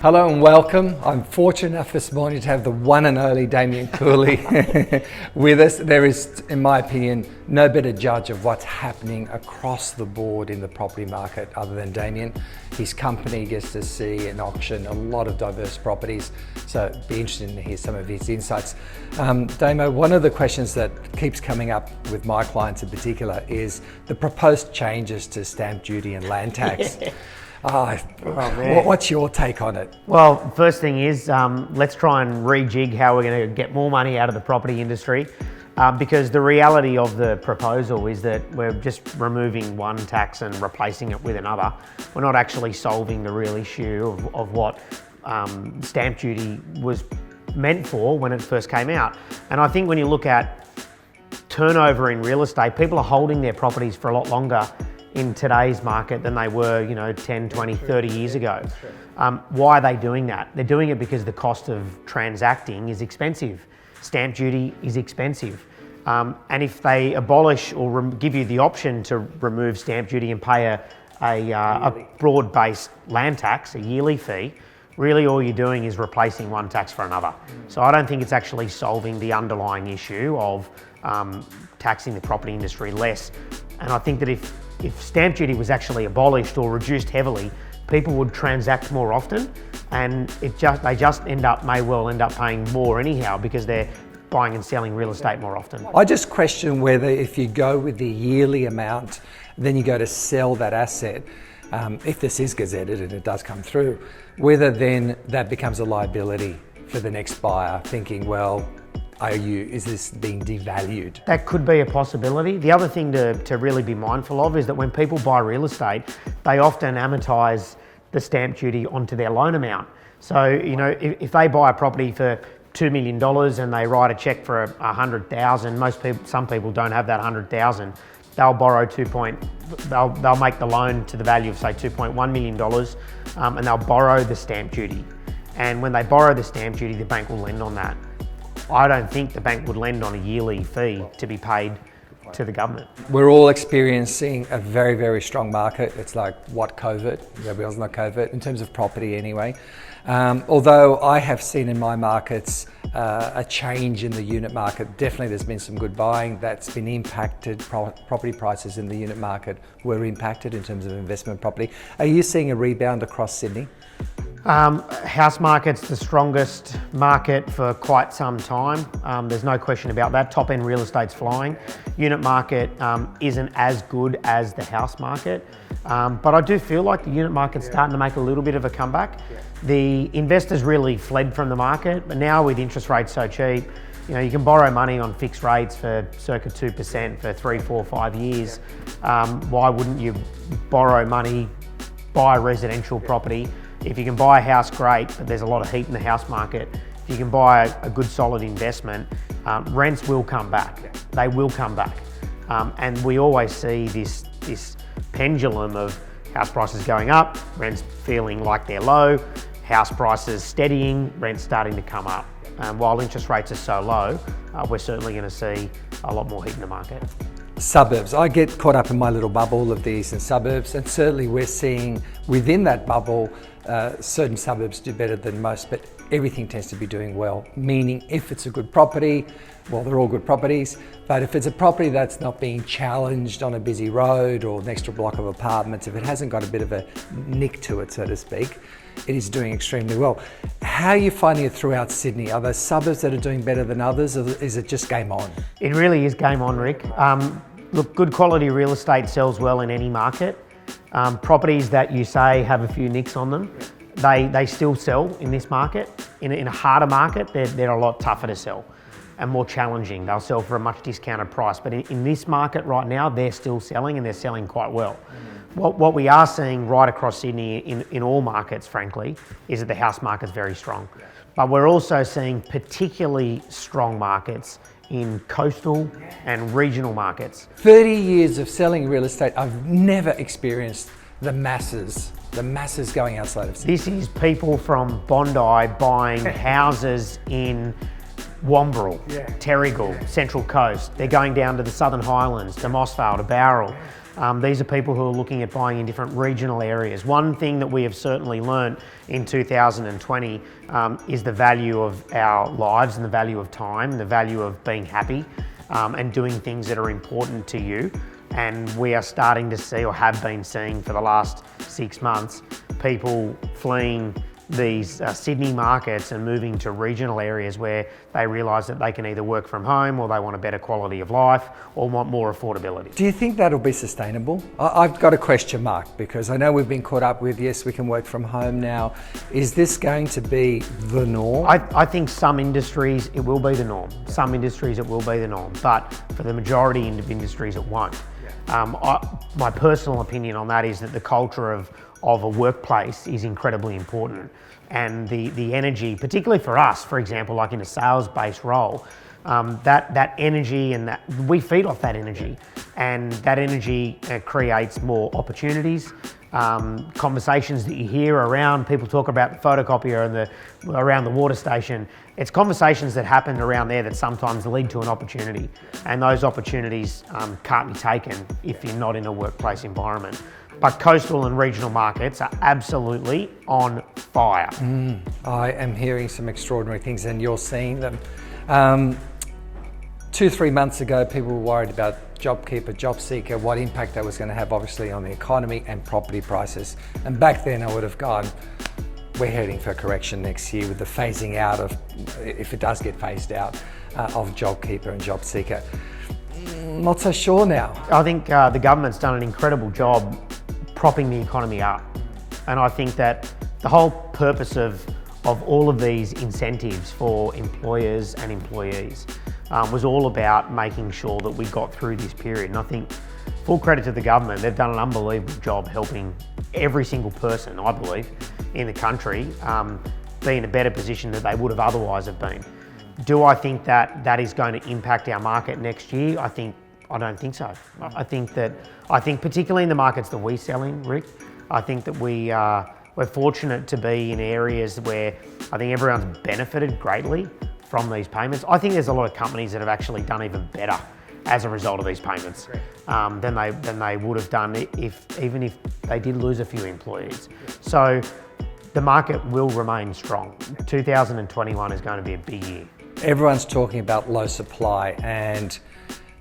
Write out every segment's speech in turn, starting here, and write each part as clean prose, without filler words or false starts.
Hello and welcome. I'm fortunate enough this morning to have the one and only Damien Cooley with us. There is, in my opinion, no better judge of what's happening across the board in the property market other than Damien. His company gets to see and auction a lot of diverse properties, so it'd be interesting to hear some of his insights. Damo, one of the questions that keeps coming up with my clients in particular is the proposed changes to stamp duty and land tax. What's your take on it? Well, first thing is, let's try and rejig how we're going to get more money out of the property industry, because the reality of the proposal is that we're just removing one tax and replacing it with another. We're not actually solving the real issue of what stamp duty was meant for when it first came out. And I think when you look at turnover in real estate, people are holding their properties for a lot longer in today's market than they were, 10, 20, 30 years ago. Why are they doing that? They're doing it because the cost of transacting is expensive. Stamp duty is expensive. And if they abolish or give you the option to remove stamp duty and pay a broad-based land tax, a yearly fee, really all you're doing is replacing one tax for another. So I don't think it's actually solving the underlying issue of taxing the property industry less. And I think that if stamp duty was actually abolished or reduced heavily, people would transact more often, and they may well end up paying more anyhow because they're buying and selling real estate more often. I just question whether if you go with the yearly amount, then you go to sell that asset, if this is gazetted and it does come through, whether then that becomes a liability for the next buyer, thinking, well, is this being devalued? That could be a possibility. The other thing to really be mindful of is that when people buy real estate, they often amortise the stamp duty onto their loan amount. So, if they buy a property for $2 million and they write a cheque for $100,000, some people don't have that $100,000. They'll borrow they'll make the loan to the value of say $2.1 million, and they'll borrow the stamp duty. And when they borrow the stamp duty, the bank will lend on that. I don't think the bank would lend on a yearly fee to be paid to the government. We're all experiencing a very, very strong market. It's like what COVID, everybody else not COVID, in terms of property anyway. Although I have seen in my markets a change in the unit market. Definitely there's been some good buying that's been impacted. Property prices in the unit market were impacted in terms of investment property. Are you seeing a rebound across Sydney? House market's the strongest market for quite some time. There's no question about that. Top end real estate's flying. Unit market isn't as good as the house market, but I do feel like the unit market's starting to make a little bit of a comeback. The investors really fled from the market, but now with interest rates so cheap, you can borrow money on fixed rates for circa 2% for 3, 4, 5 years. Why wouldn't you borrow money, buy a residential property? If you can buy a house, great, but there's a lot of heat in the house market. If you can buy a good solid investment, rents will come back. They will come back. And we always see this pendulum of house prices going up, rents feeling like they're low, house prices steadying, rents starting to come up. While interest rates are so low, we're certainly going to see a lot more heat in the market. Suburbs. I get caught up in my little bubble of the eastern suburbs, and certainly we're seeing within that bubble certain suburbs do better than most, but everything tends to be doing well, meaning if it's a good property, well, they're all good properties, but if it's a property that's not being challenged on a busy road or next to a block of apartments, if it hasn't got a bit of a nick to it, so to speak, it is doing extremely well. How are you finding it throughout Sydney? Are there suburbs that are doing better than others, or is it just game on? It really is game on, Rick. Look, good quality real estate sells well in any market. Properties that you say have a few nicks on them, they still sell in this market. In a harder market, they're a lot tougher to sell and more challenging. They'll sell for a much discounted price. But in this market right now, they're still selling, and they're selling quite well. What we are seeing right across Sydney in all markets, frankly, is that the house market's very strong. But we're also seeing particularly strong markets in coastal and regional markets. 30 years of selling real estate, I've never experienced the masses going outside of Sydney. This is people from Bondi buying houses in Wamberal, Terrigal, Central Coast. They're going down to the Southern Highlands, to Mossvale, to Bowral. These are people who are looking at buying in different regional areas. One thing that we have certainly learnt in 2020 is the value of our lives and the value of time, the value of being happy and doing things that are important to you. And we are starting to see, or have been seeing for the last 6 months, people fleeing these Sydney markets and moving to regional areas where they realise that they can either work from home, or they want a better quality of life, or want more affordability. Do you think that'll be sustainable? I've got a question mark, because I know we've been caught up with, yes, we can work from home now. Is this going to be the norm? I think some industries it will be the norm. Some industries it will be the norm, but for the majority of industries it won't. My personal opinion on that is that the culture of a workplace is incredibly important, and the energy, particularly for us, for example, like in a sales-based role, that energy, and that we feed off that energy, and that energy creates more opportunities. Conversations that you hear around, people talk about the photocopier and around the water station. It's conversations that happen around there that sometimes lead to an opportunity, and those opportunities can't be taken if you're not in a workplace environment. But coastal and regional markets are absolutely on fire. I am hearing some extraordinary things, and you're seeing them. 2-3 months ago, people were worried about JobKeeper, JobSeeker, what impact that was going to have, obviously, on the economy and property prices. And back then I would have gone, we're heading for a correction next year with the phasing out of, if it does get phased out, of JobKeeper and JobSeeker. Not so sure now. I think the government's done an incredible job propping the economy up. And I think that the whole purpose of all of these incentives for employers and employees was all about making sure that we got through this period. And I think, full credit to the government, they've done an unbelievable job helping every single person, I believe, in the country be in a better position than they would have otherwise have been. Do I think that is going to impact our market next year? I don't think so. I think particularly in the markets that we sell in, Rick, I think that we're fortunate to be in areas where I think everyone's benefited greatly from these payments. I think there's a lot of companies that have actually done even better as a result of these payments than they would have done even if they did lose a few employees. So the market will remain strong. 2021 is going to be a big year. Everyone's talking about low supply, and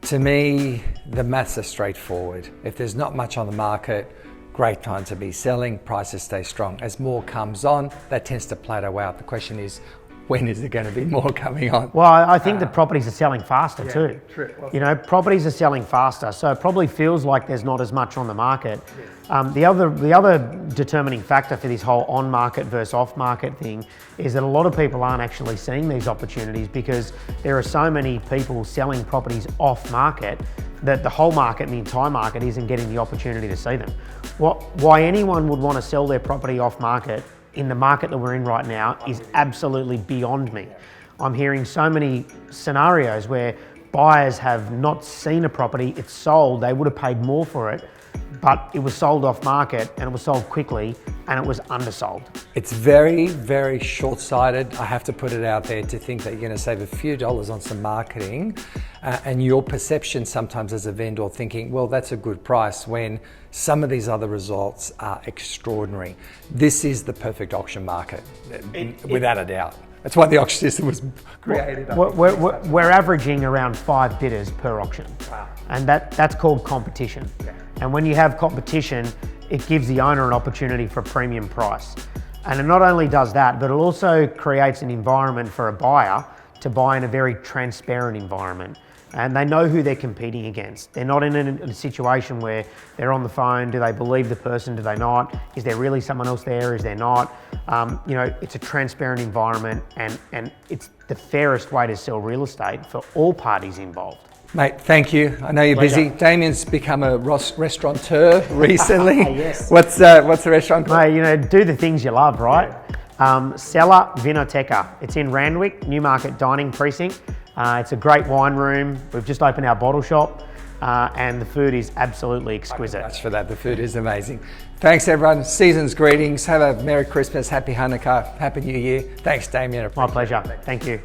to me, the maths are straightforward. If there's not much on the market, great time to be selling, prices stay strong. As more comes on, that tends to plateau out. The question is, when is there going to be more coming on? Well, I think that properties are selling faster too. True. You know, properties are selling faster, so it probably feels like there's not as much on the market. The other determining factor for this whole on-market versus off-market thing is that a lot of people aren't actually seeing these opportunities, because there are so many people selling properties off-market that the whole market and the entire market isn't getting the opportunity to see them. Why anyone would want to sell their property off-market in the market that we're in right now is absolutely beyond me. I'm hearing so many scenarios where buyers have not seen a property, it's sold, they would have paid more for it, but it was sold off market and it was sold quickly and it was undersold. It's very, very short-sighted, I have to put it out there, to think that you're going to save a few dollars on some marketing and your perception sometimes as a vendor thinking, well, that's a good price, when some of these other results are extraordinary. This is the perfect auction market, without a doubt. That's why the auction system was created. We're averaging around 5 bidders per auction. Wow. And that's called competition. Yeah. And when you have competition, it gives the owner an opportunity for a premium price. And it not only does that, but it also creates an environment for a buyer to buy in a very transparent environment. And they know who they're competing against. They're not in a situation where they're on the phone. Do they believe the person? Do they not? Is there really someone else there? Is there not? You know, it's a transparent environment, and it's the fairest way to sell real estate for all parties involved. Mate, thank you. I know you're Pleasure. busy. Damien's become a restaurateur recently. Yes. What's the restaurant called? Mate, you know, do the things you love, right? Cellar Vinoteca. It's in Randwick, Newmarket Dining Precinct. It's a great wine room. We've just opened our bottle shop, and the food is absolutely exquisite. Much for that. The food is amazing. Thanks, everyone. Season's greetings. Have a Merry Christmas, Happy Hanukkah, Happy New Year. Thanks, Damien. My pleasure. Thank you.